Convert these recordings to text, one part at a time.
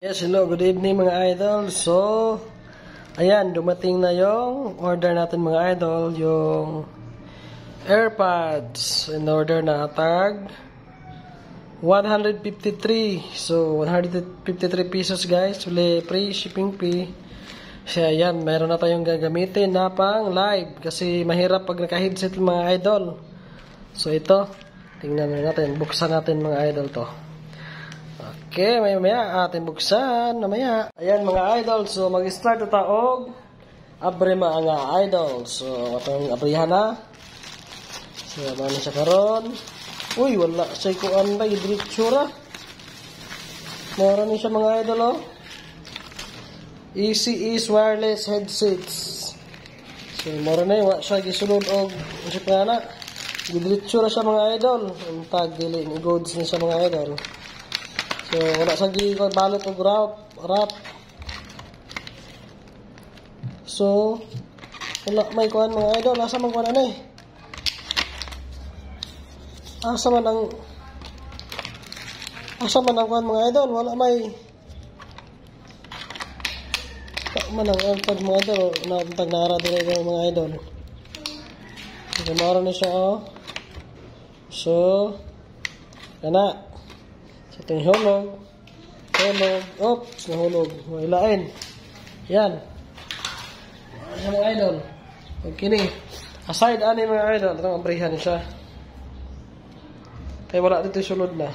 Yes, hello, good evening mga idol. So, ayan, dumating na yung order natin mga idol, yung AirPods. In order na tag 153. So, 153 pesos guys. Uli, free shipping fee. So, ayan, meron na tayong gagamitin na pang live. Kasi mahirap pag naka-headset mga idol. So, ito, tingnan natin. Buksan natin mga idol to. Okay, maya ating buksan, mamaya. Ayan mga idol, so mag-start na taog. Abre mga idol. So, atong abrihan na. So, ano siya karon? Uy, wala siya kuan ba, diretsura. Mura ni siya mga idol, oh. Easy is wireless headsets. So, mura na yun, wala siya gisulod og siya pa na. Diretsura siya mga idol. Ang tag, dili, ni goods ni siya mga idol. So, wala sa gikon balot og wrap. So, wala may kuan mga idol, asa man kuan ani? Asa man ang kuan mga idol, wala may man ang iPad mga idol, nabuntag na ara dire mga idol. So, mara ni siya oh. So, kana sa ating hulog, oops, nahulog, mahilain. Yan. Yan mga idol. Pagkini, aside ani mga idol, itong abrihan siya. Kaya wala dito sulod na.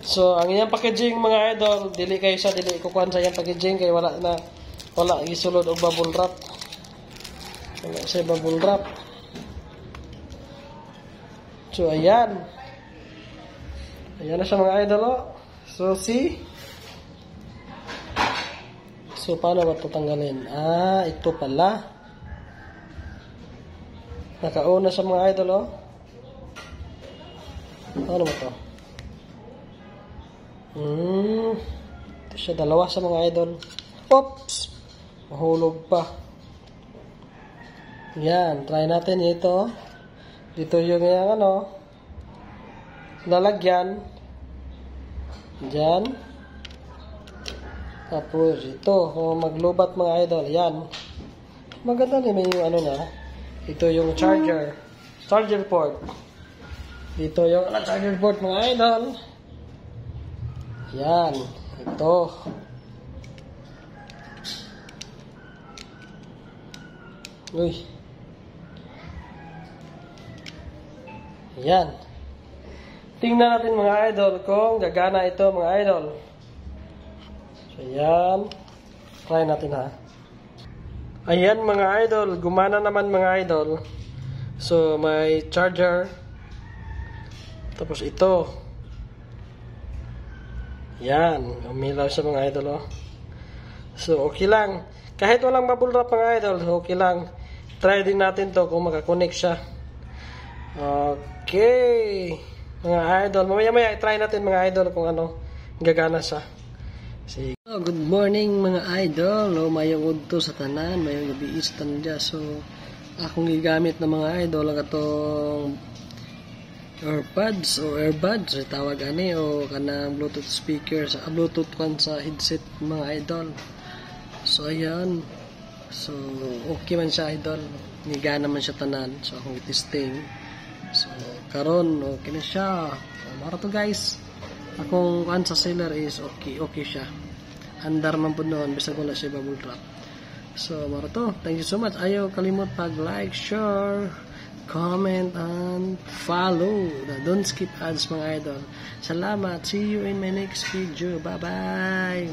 So, ang iyang packaging mga idol, dili kayo siya, dili kukuhan sa iyang packaging, kaya wala isulod o bubble wrap. Wala siya bubble wrap. So, ayan. Ayan na siya mga idol, oh. So, see? So, paano ba ito tanggalin? Ah, ito pala. Nakauna siya mga idol, oh. Paano ba ito? Ito siya, dalawa sa mga idol. Oops! Mahulog pa. Yan, try natin ito. Dito yung ano, lalagyan dyan, tapos ito maglubat mga idol. Yan, maganda din yung ano na, ito yung charger port, dito yung charger port mga idol. Yan, ito uy, yan. Tingnan natin mga idol kung gagana ito mga idol. So, ayan. Try natin ha. Ayan mga idol. Gumana naman mga idol. So, may charger. Tapos ito. Ayan. Umilaw siya mga idol. Oh. So, okay lang. Kahit walang bubble wrap mga idol, okay lang. Try din natin to kung makakonect siya. Okay. Mga idol, mamaya try natin mga idol kung ano gagana siya. Sige. Oh, good morning mga idol. Mayong udto sa tanan, mayong gabi sa tanan dyan. So, akong gigamit na mga idol ang atong AirPods o earbuds tawag ani o kanang Bluetooth speaker sa Bluetooth kan sa headset mga idol. So ayan. So okay man siya idol. Nigana man siya tanan. So akong testing. So, karon okay na siya. Mara to guys. Akong kuan sa seller is okay siya. Andar man po noon, bisag wala siya bubble wrap. So, mara to. Thank you so much. Ayaw kalimot pag-like, share, comment, and follow. Don't skip ads mga idol. Salamat. See you in my next video. Bye-bye.